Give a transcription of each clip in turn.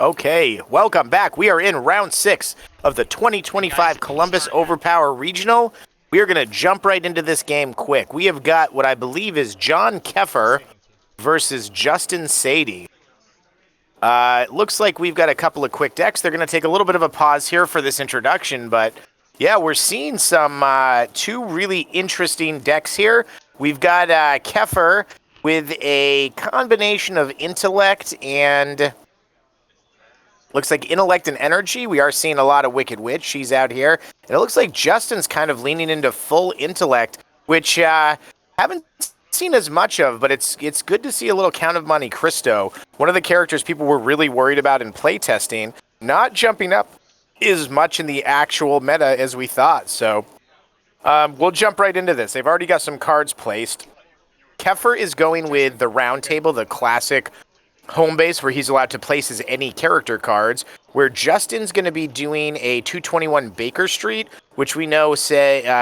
Okay, welcome back. We are in round 6 of the 2025 Columbus Overpower Regional. We are going to jump right into this game quick. We have got what I believe is John Keffer versus Justin Sadie. It looks like we've got a couple of quick decks. They're going to take a little bit of a pause here for this introduction, but yeah, we're seeing some two really interesting decks here. We've got Keffer with a combination of intellect and... looks like intellect and energy. We are seeing a lot of Wicked Witch. She's out here. And it looks like Justin's kind of leaning into full intellect, which haven't seen as much of, but it's good to see a little Count of Monte Cristo. One of the characters people were really worried about in playtesting, not jumping up as much in the actual meta as we thought. So we'll jump right into this. They've already got some cards placed. Keffer is going with the round table, the classic home base where he's allowed to place his any character cards, where Justin's going to be doing a 221 Baker Street, which we know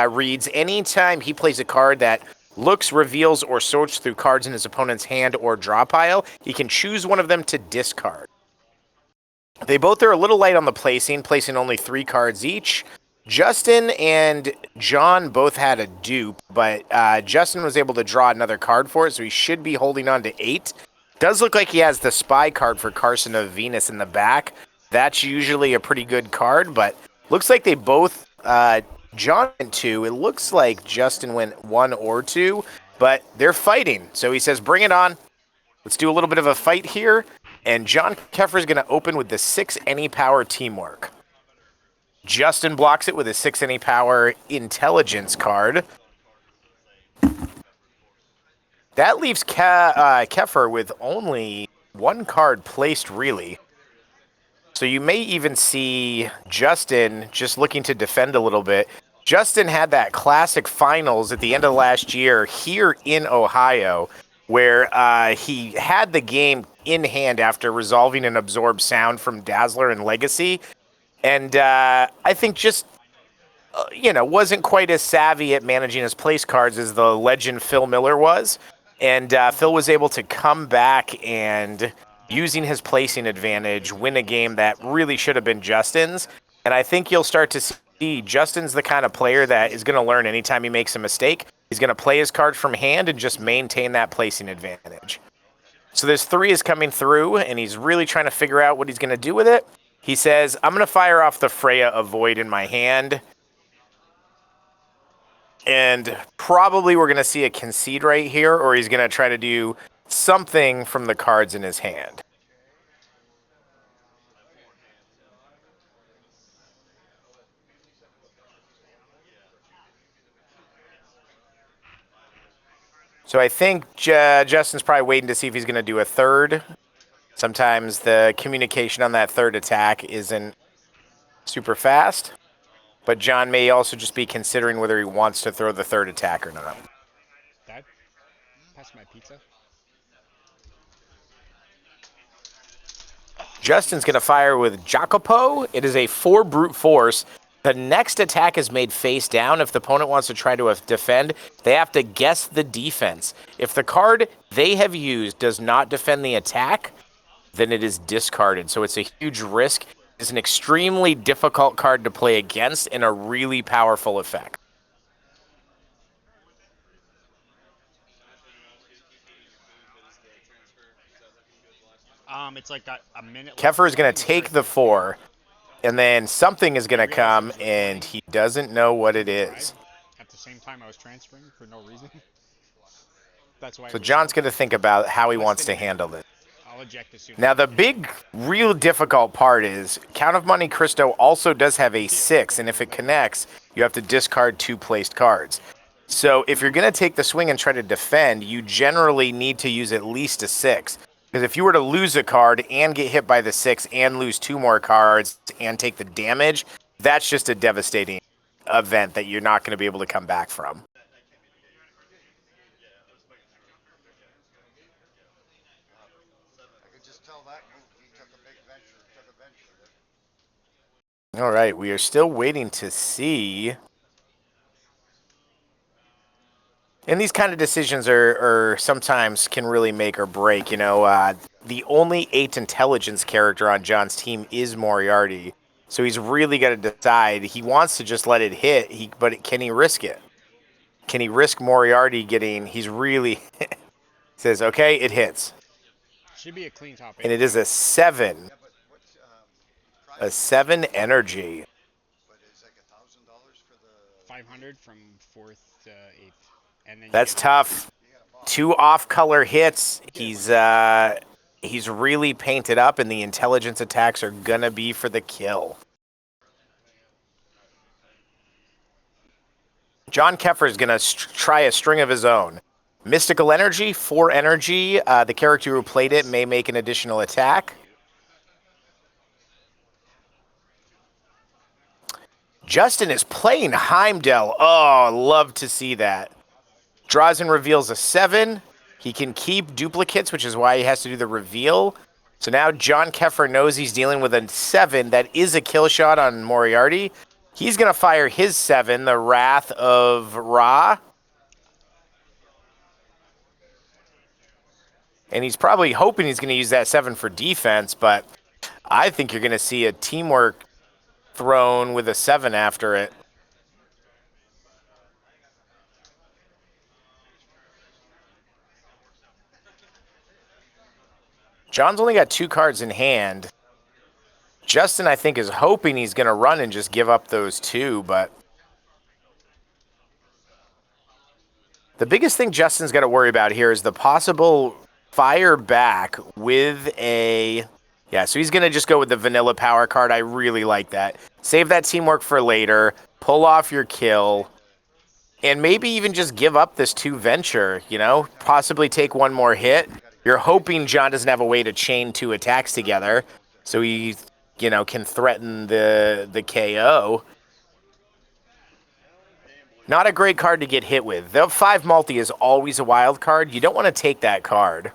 reads anytime he plays a card that looks, reveals, or sorts through cards in his opponent's hand or draw pile, he can choose one of them to discard. They both are a little light on the placing only 3 cards each. Justin and John both had a dupe, but Justin was able to draw another card for it, so he should be holding on to 8. Does look like he has the spy card for Carson of Venus in the back. That's usually a pretty good card, but looks like they both, John went 2. It looks like Justin went 1 or 2, but they're fighting. So he says, bring it on. Let's do a little bit of a fight here. And John Keffer is going to open with the 6 any power teamwork. Justin blocks it with a 6 any power intelligence card. That leaves Keffer with only 1 card placed, really. So you may even see Justin just looking to defend a little bit. Justin had that classic finals at the end of last year here in Ohio, where he had the game in hand after resolving an absorbed sound from Dazzler and Legacy. And I think just, wasn't quite as savvy at managing his place cards as the legend Phil Miller was. And Phil was able to come back and, using his placing advantage, win a game that really should have been Justin's. And I think you'll start to see Justin's the kind of player that is going to learn anytime he makes a mistake. He's going to play his cards from hand and just maintain that placing advantage. So this 3 is coming through, and he's really trying to figure out what he's going to do with it. He says, I'm going to fire off the Freya Avoid in my hand. And probably we're going to see a concede right here, or he's going to try to do something from the cards in his hand. So I think Justin's probably waiting to see if he's going to do a third. Sometimes the communication on that third attack isn't super fast. But John may also just be considering whether he wants to throw the third attack or not. Dad, pass my pizza. Justin's going to fire with Jacopo. It is a 4 brute force. The next attack is made face down. If the opponent wants to try to defend, they have to guess the defense. If the card they have used does not defend the attack, then it is discarded. So it's a huge risk. It's an extremely difficult card to play against and a really powerful effect. It's like a minute. Keffer is going to take the 4, and then something is going to come, and he doesn't know what it is. At the same time, I was transferring for no reason. That's why. So John's going to think about how he wants to handle it. I'll eject as soon. Now, the big, real difficult part is Count of Monte Cristo also does have a 6, and if it connects, you have to discard 2 placed cards. So if you're going to take the swing and try to defend, you generally need to use at least a 6. Because if you were to lose a card and get hit by the 6 and lose 2 more cards and take the damage, that's just a devastating event that you're not going to be able to come back from. All right, we are still waiting to see. And these kind of decisions are sometimes can really make or break. the only 8 intelligence character on John's team is Moriarty. So he's really got to decide. He wants to just let it hit, but can he risk it? Can he risk Moriarty getting... He's really... says, okay, it hits. Should be a clean top 8. And it is a 7. A 7 energy. 500 from 4th to 8th. And then That's tough. 2 off-color hits. He's really painted up, and the intelligence attacks are going to be for the kill. John Keffer is going to try a string of his own. Mystical Energy, 4 energy. The character who played it may make an additional attack. Justin is playing Heimdall. Oh, love to see that. Draws and reveals a 7. He can keep duplicates, which is why he has to do the reveal. So now John Keffer knows he's dealing with a 7. That is a kill shot on Moriarty. He's going to fire his 7, the Wrath of Ra. And he's probably hoping he's going to use that 7 for defense, but I think you're going to see a teamwork thrown with a 7 after it. John's only got 2 cards in hand. Justin, I think, is hoping he's going to run and just give up those 2, but the biggest thing Justin's got to worry about here is the possible fire back with a... Yeah, so he's going to just go with the vanilla power card. I really like that. Save that teamwork for later. Pull off your kill. And maybe even just give up this 2 venture, you know? Possibly take 1 more hit. You're hoping John doesn't have a way to chain 2 attacks together, so he, you know, can threaten the KO. Not a great card to get hit with. The 5 multi is always a wild card. You don't want to take that card.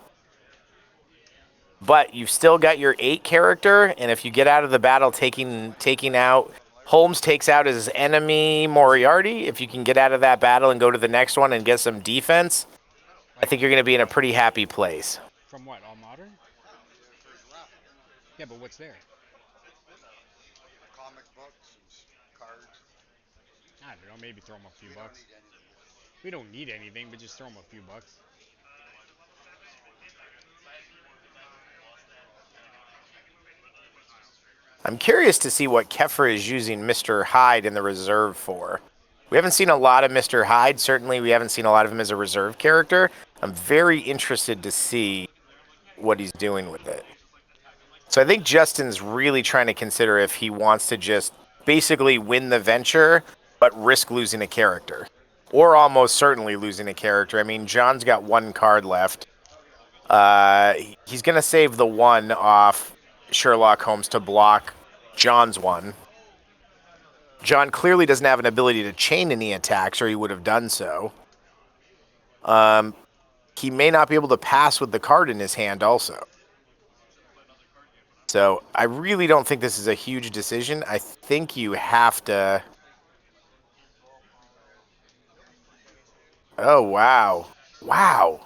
But you've still got your 8 character, and if you get out of the battle taking out... Holmes takes out his enemy, Moriarty. If you can get out of that battle and go to the next one and get some defense, I think you're going to be in a pretty happy place. From what, all modern? Yeah, but what's there? Comic books and cards. I don't know, maybe throw them a few bucks. We don't need anything, but just throw them a few bucks. I'm curious to see what Keffer is using Mr. Hyde in the reserve for. We haven't seen a lot of Mr. Hyde. Certainly, we haven't seen a lot of him as a reserve character. I'm very interested to see what he's doing with it. So I think Justin's really trying to consider if he wants to just basically win the venture, but risk losing a character. Or almost certainly losing a character. I mean, John's got 1 card left. He's going to save the 1 off Sherlock Holmes to block John's 1. John clearly doesn't have an ability to chain any attacks, or he would have done so. He may not be able to pass with the card in his hand also. So I really don't think this is a huge decision. I think you have to... Oh, wow. Wow.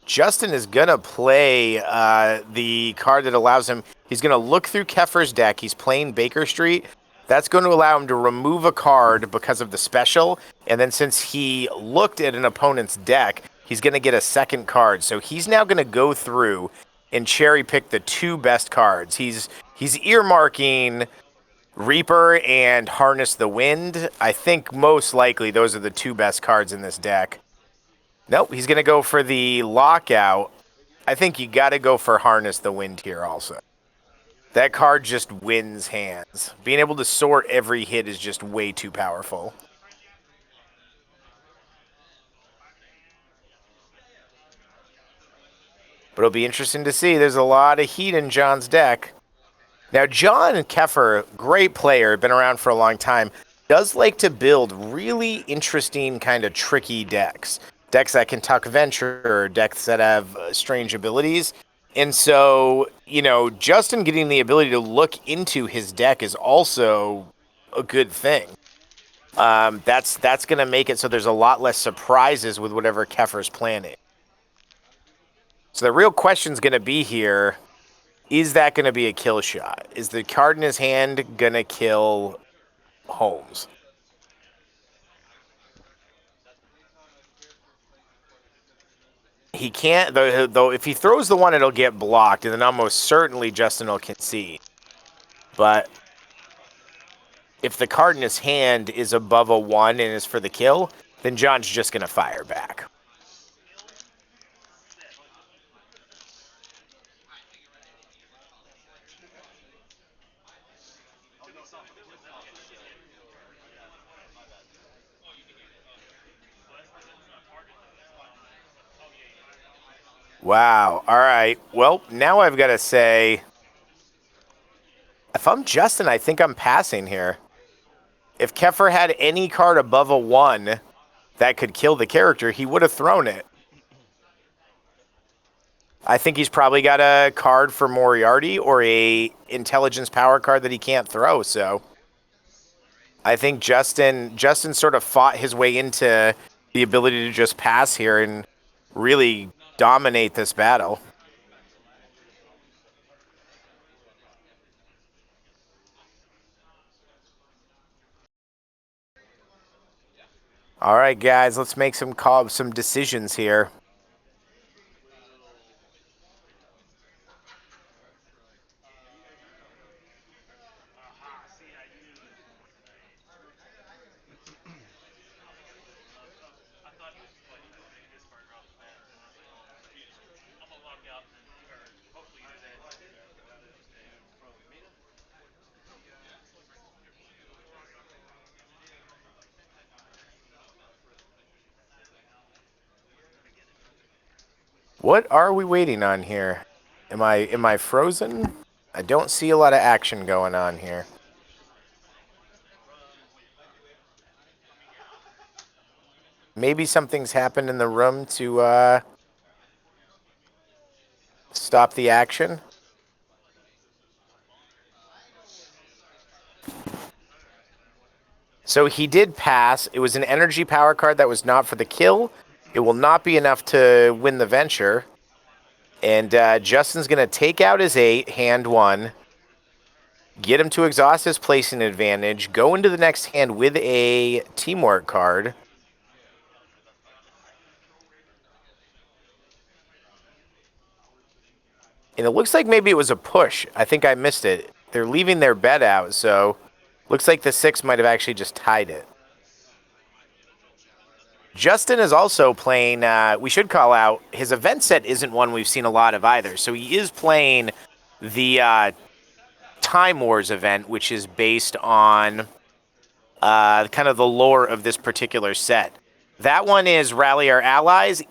Justin is going to play the card that allows him... He's going to look through Keffer's deck. He's playing Baker Street. That's going to allow him to remove a card because of the special. And then since he looked at an opponent's deck, he's going to get a 2nd card. So he's now going to go through and cherry pick the 2 best cards. He's earmarking Reaper and Harness the Wind. I think most likely those are the 2 best cards in this deck. Nope, he's going to go for the Lockout. I think you got to go for Harness the Wind here also. That card just wins hands. Being able to sort every hit is just way too powerful. But it'll be interesting to see. There's a lot of heat in John's deck. Now, John Keffer, great player, been around for a long time, does like to build really interesting kind of tricky decks. Decks that can tuck venture, or decks that have strange abilities. And so, you know, Justin getting the ability to look into his deck is also a good thing. That's going to make it so there's a lot less surprises with whatever Keffer's planning. So the real question's going to be here, is that going to be a kill shot? Is the card in his hand going to kill Holmes? He can't, though if he throws the one, it'll get blocked, and then almost certainly Justin will concede. But if the card in his hand is above a 1 and is for the kill, then John's just going to fire back. Wow. All right. Well, now I've got to say, if I'm Justin, I think I'm passing here. If Keffer had any card above a 1 that could kill the character, he would have thrown it. I think he's probably got a card for Moriarty or a intelligence power card that he can't throw, so I think Justin sort of fought his way into the ability to just pass here and really dominate this battle. All right, guys, let's make some decisions here. What are we waiting on here? Am I frozen? I don't see a lot of action going on here. Maybe something's happened in the room to stop the action. So he did pass. It was an energy power card that was not for the kill. It will not be enough to win the venture. And Justin's going to take out his 8, hand 1, get him to exhaust his placing advantage, go into the next hand with a teamwork card. And it looks like maybe it was a push. I think I missed it. They're leaving their bet out, so looks like the 6 might have actually just tied it. Justin is also playing, we should call out, his event set isn't one we've seen a lot of either. So he is playing the Time Wars event, which is based on kind of the lore of this particular set. That one is Rally Our Allies.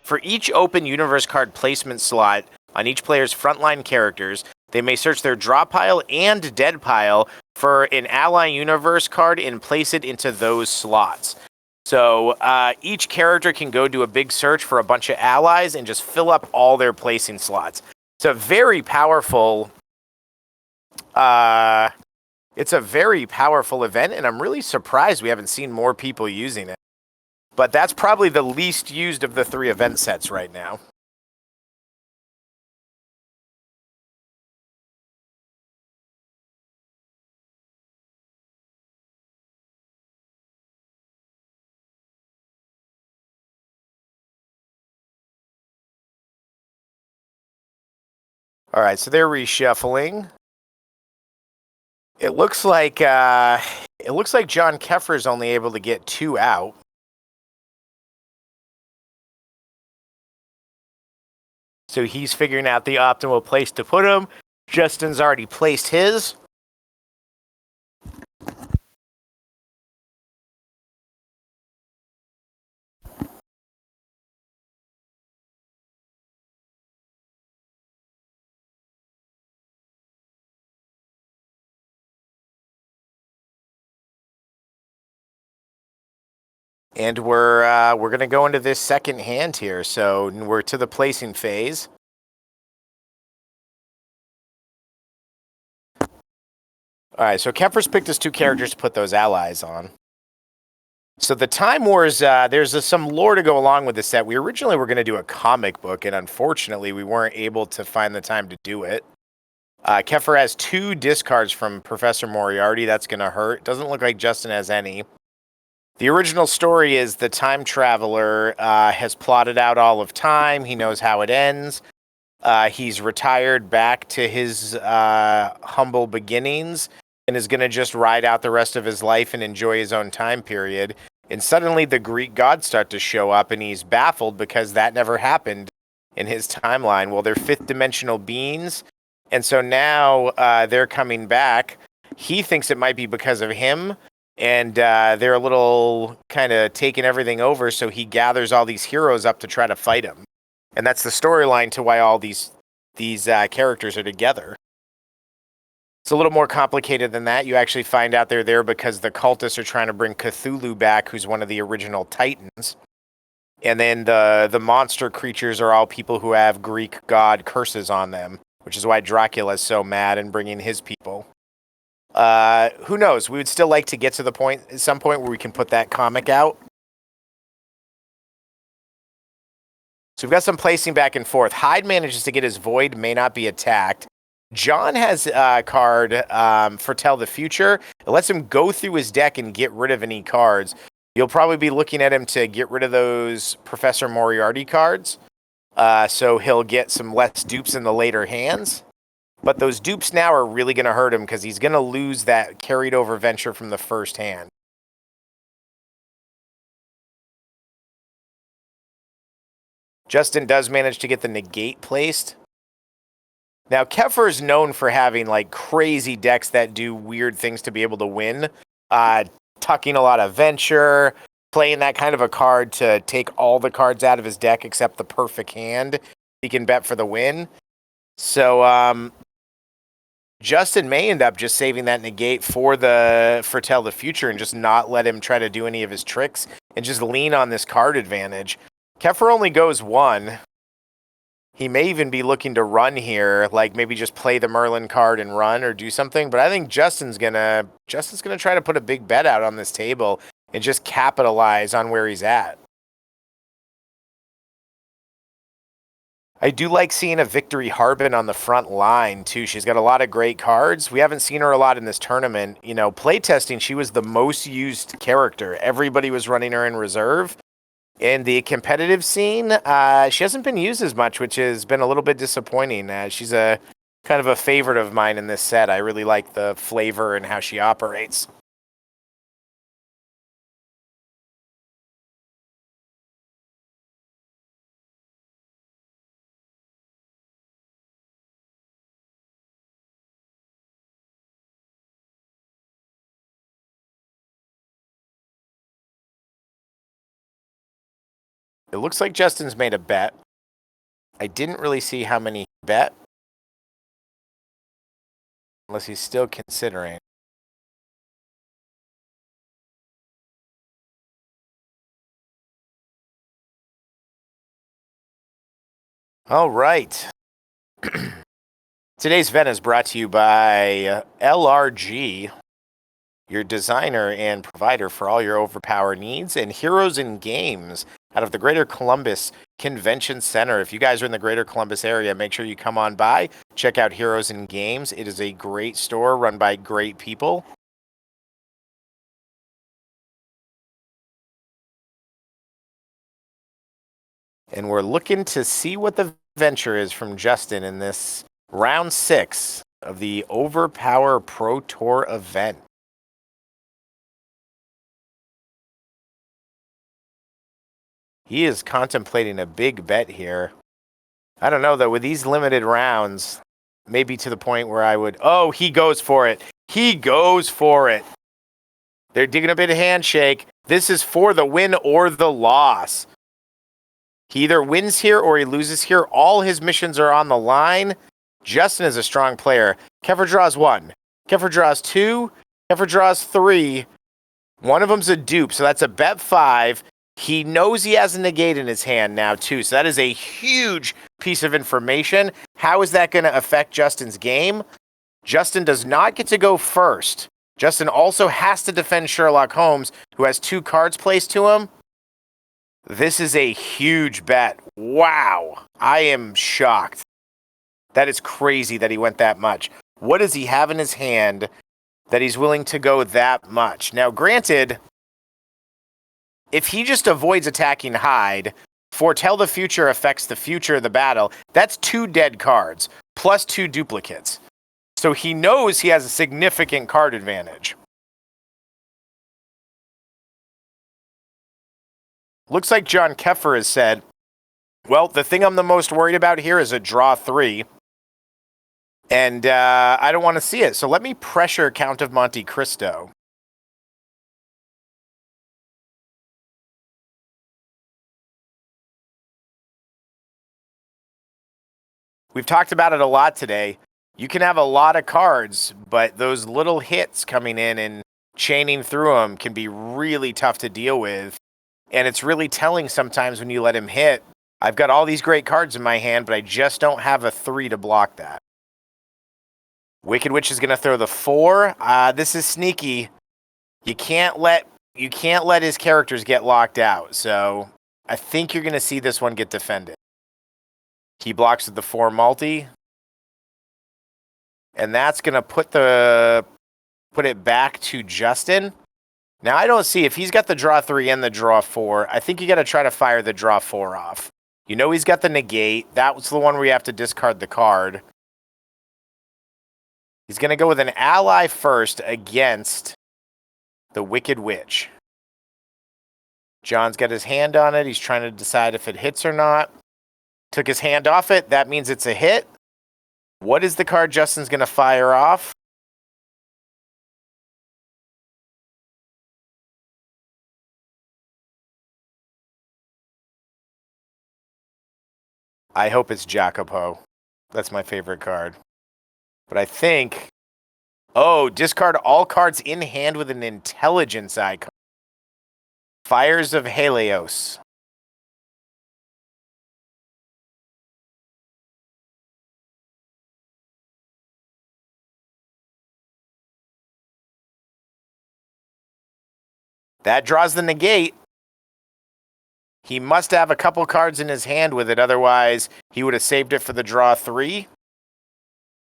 For each open universe card placement slot on each player's frontline characters, they may search their draw pile and dead pile for an ally universe card and place it into those slots. So each character can go do a big search for a bunch of allies and just fill up all their placing slots. It's a very powerful event, and I'm really surprised we haven't seen more people using it. But that's probably the least used of the 3 event sets right now. All right, so they're reshuffling. It looks like John Keffer's only able to get 2 out. So he's figuring out the optimal place to put him. Justin's already placed his. And we're going to go into this second hand here. So we're to the placing phase. All right, so Keffer's picked his 2 characters to put those allies on. So the Time Wars, there's some lore to go along with this set. We originally were going to do a comic book, and unfortunately we weren't able to find the time to do it. Keffer has 2 discards from Professor Moriarty. That's going to hurt. Doesn't look like Justin has any. The original story is the time traveler has plotted out all of time. He knows how it ends. He's retired back to his humble beginnings and is going to just ride out the rest of his life and enjoy his own time period. And suddenly the Greek gods start to show up, and he's baffled because that never happened in his timeline. Well, they're 5th dimensional beings, and so now they're coming back. He thinks it might be because of him, and they're a little kind of taking everything over, so he gathers all these heroes up to try to fight him. And that's the storyline to why all these characters are together. It's a little more complicated than that. You actually find out they're there because the cultists are trying to bring Cthulhu back, who's one of the original Titans. And then the monster creatures are all people who have Greek god curses on them, which is why Dracula's so mad and bringing his people. Who knows? We would still like to get to the point at some point where we can put that comic out. So we've got some placing back and forth. Hyde manages to get his Void, may not be attacked. John has a card, Foretell the Future. It lets him go through his deck and get rid of any cards. You'll probably be looking at him to get rid of those Professor Moriarty cards. So he'll get some less dupes in the later hands. But those dupes now are really going to hurt him because he's going to lose that carried over venture from the first hand. Justin does manage to get the negate placed. Now, Keffer is known for having like crazy decks that do weird things to be able to win. Tucking a lot of venture, playing that kind of a card to take all the cards out of his deck except the perfect hand. He can bet for the win. So Justin may end up just saving that negate for the Foretell the Future and just not let him try to do any of his tricks and just lean on this card advantage. Keffer only goes 1. He may even be looking to run here, like maybe just play the Merlin card and run or do something. But I think Justin's gonna try to put a big bet out on this table and just capitalize on where he's at. I do like seeing a Victory Harbin on the front line too. She's got a lot of great cards. We haven't seen her a lot in this tournament. You know, playtesting, she was the most used character. Everybody was running her in reserve. In the competitive scene, she hasn't been used as much, which has been a little bit disappointing. She's a kind of a favorite of mine in this set. I really like the flavor and how she operates. It looks like Justin's made a bet. I didn't really see how many he bet. Unless he's still considering. All right. Today's event is brought to you by LRG, your designer and provider for all your Overpower needs, and Heroes in Games out of the Greater Columbus Convention Center. If you guys are in the Greater Columbus area, make sure you come on by. Check out Heroes in Games. It is a great store run by great people. And we're looking to see what the venture is from Justin in this round 6 of the Overpower Pro Tour event. He is contemplating a big bet here. I don't know, though. With these limited rounds, maybe to the point where I would... Oh, he goes for it. He goes for it. They're digging a bit of handshake. This is for the win or the loss. He either wins here or he loses here. All his missions are on the line. Justin is a strong player. Keffer draws 1. Keffer draws 2. Keffer draws 3. One of them's a dupe, so that's a bet 5. He knows he has a negate in his hand now, too. So that is a huge piece of information. How is that going to affect Justin's game? Justin does not get to go first. Justin also has to defend Sherlock Holmes, who has 2 cards placed to him. This is a huge bet. Wow. I am shocked. That is crazy that he went that much. What does he have in his hand that he's willing to go that much? Now, granted, if he just avoids attacking Hyde, foretell the future affects the future of the battle. That's 2 dead cards, plus 2 duplicates. So he knows he has a significant card advantage. Looks like John Keffer has said, well, the thing I'm the most worried about here is a draw 3. And I don't want to see it. So let me pressure Count of Monte Cristo. We've talked about it a lot today. You can have a lot of cards, but those little hits coming in and chaining through them can be really tough to deal with. And it's really telling sometimes when you let him hit. I've got all these great cards in my hand, but I just don't have a 3 to block that. Wicked Witch is going to throw the 4. This is sneaky. You can't let his characters get locked out. So I think you're going to see this one get defended. He blocks with the 4 multi. And that's going to put it back to Justin. Now, I don't see if he's got the draw 3 and the draw 4. I think you got to try to fire the draw 4 off. You know he's got the negate. That was the one where you have to discard the card. He's going to go with an ally first against the Wicked Witch. John's got his hand on it. He's trying to decide if it hits or not. Took his hand off it. That means it's a hit. What is the card Justin's going to fire off? I hope it's Jacopo. That's my favorite card. But I think... Oh, discard all cards in hand with an intelligence icon. Fires of Helios. That draws the negate. He must have a couple cards in his hand with it, otherwise he would have saved it for the draw 3.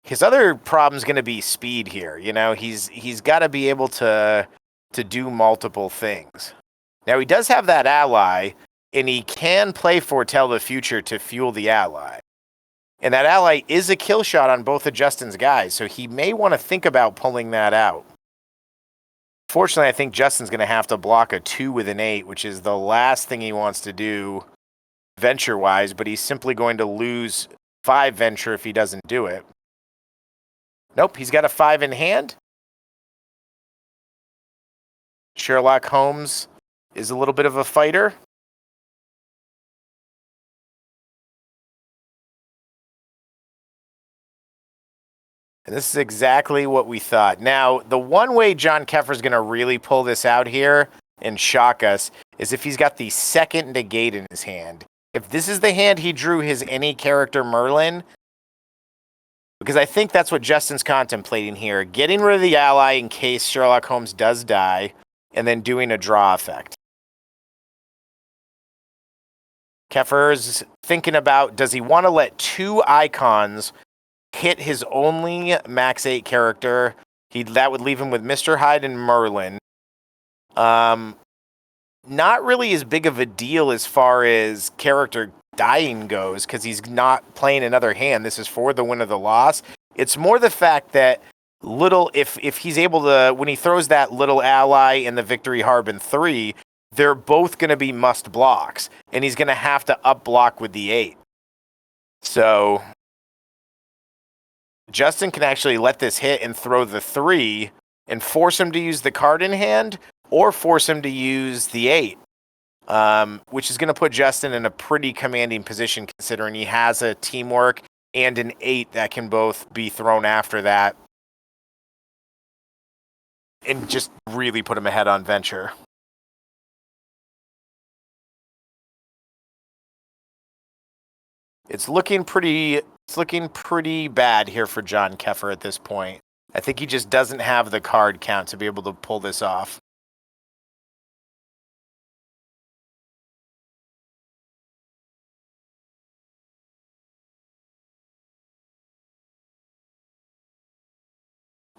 His other problem's going to be speed here. You know, he's got to be able to do multiple things. Now, he does have that ally, and he can play Foretell the Future to fuel the ally. And that ally is a kill shot on both of Justin's guys, so he may want to think about pulling that out. Fortunately, I think Justin's going to have to block a 2 with an 8, which is the last thing he wants to do venture-wise, but he's simply going to lose 5 venture if he doesn't do it. Nope, he's got a 5 in hand. Sherlock Holmes is a little bit of a fighter. And this is exactly what we thought. Now, the one way John Keffer's going to really pull this out here and shock us is if he's got the second negate in his hand. If this is the hand he drew his any character Merlin, because I think that's what Justin's contemplating here. Getting rid of the ally in case Sherlock Holmes does die, and then doing a draw effect. Keffer's thinking about, does he want to let 2 icons hit his only max 8 character? That would leave him with Mr. Hyde and Merlin. Not really as big of a deal as far as character dying goes, because he's not playing another hand. This is for the win or the loss. It's more the fact that if he's able to, when he throws that little ally in the Victory Harbin 3, they're both going to be must blocks, and he's going to have to up block with the 8. So Justin can actually let this hit and throw the 3 and force him to use the card in hand or force him to use the 8. Which is going to put Justin in a pretty commanding position considering he has a teamwork and an 8 that can both be thrown after that. And just really put him ahead on venture. It's looking pretty bad here for John Keffer at this point. I think he just doesn't have the card count to be able to pull this off.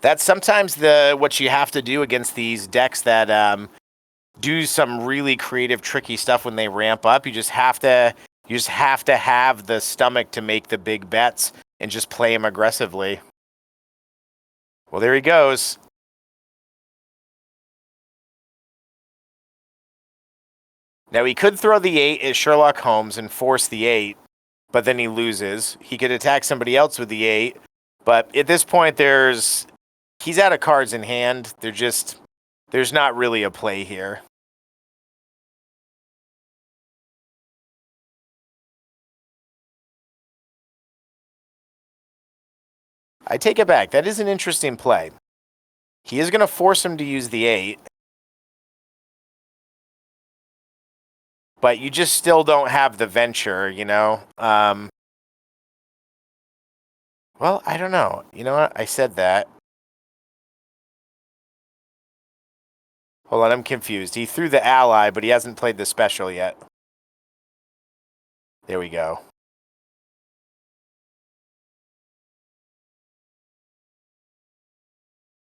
That's sometimes what you have to do against these decks that do some really creative, tricky stuff when they ramp up. You just have to have the stomach to make the big bets and just play them aggressively. Well, there he goes. Now, he could throw the 8 at Sherlock Holmes and force the 8, but then he loses. He could attack somebody else with the 8, but at this point, he's out of cards in hand. There's not really a play here. I take it back. That is an interesting play. He is going to force him to use the 8. But you just still don't have the venture, you know? Well, I don't know. You know what? I said that. Hold on, I'm confused. He threw the ally, but he hasn't played the special yet. There we go.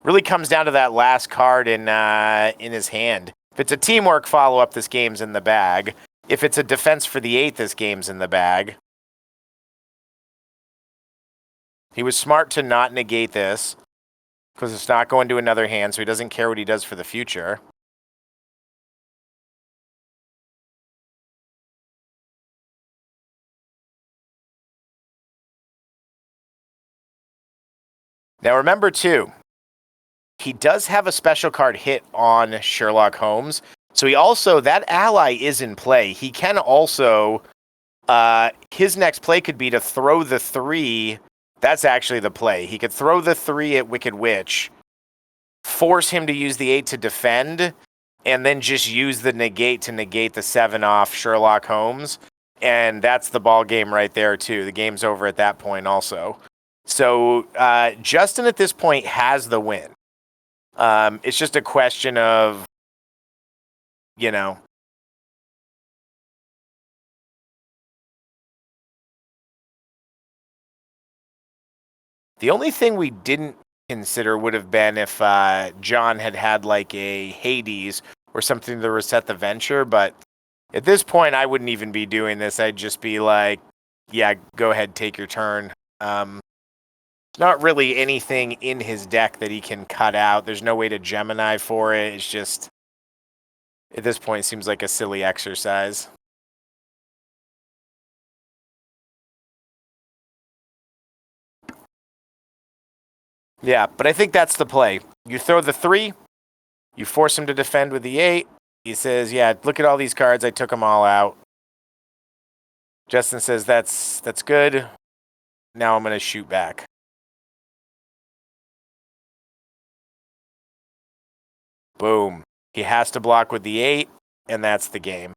Really comes down to that last card in his hand. If it's a teamwork follow-up, this game's in the bag. If it's a defense for the 8, this game's in the bag. He was smart to not negate this, because it's not going to another hand, so he doesn't care what he does for the future. Now remember, too, he does have a special card hit on Sherlock Holmes. So that ally is in play. He can also, his next play could be to throw the 3. That's actually the play. He could throw the 3 at Wicked Witch, force him to use the 8 to defend, and then just use the negate to negate the 7 off Sherlock Holmes. And that's the ball game right there, too. The game's over at that point also. So Justin at this point has the win. It's just a question of, you know, the only thing we didn't consider would have been if John had like a Hades or something to reset the venture. But at this point, I wouldn't even be doing this. I'd just be like, yeah, go ahead, take your turn. Not really anything in his deck that he can cut out. There's no way to Gemini for it. It's just, at this point, it seems like a silly exercise. Yeah, but I think that's the play. You throw the 3, you force him to defend with the 8. He says, yeah, look at all these cards. I took them all out. Justin says, that's good. Now I'm going to shoot back. Boom. He has to block with the 8, and that's the game.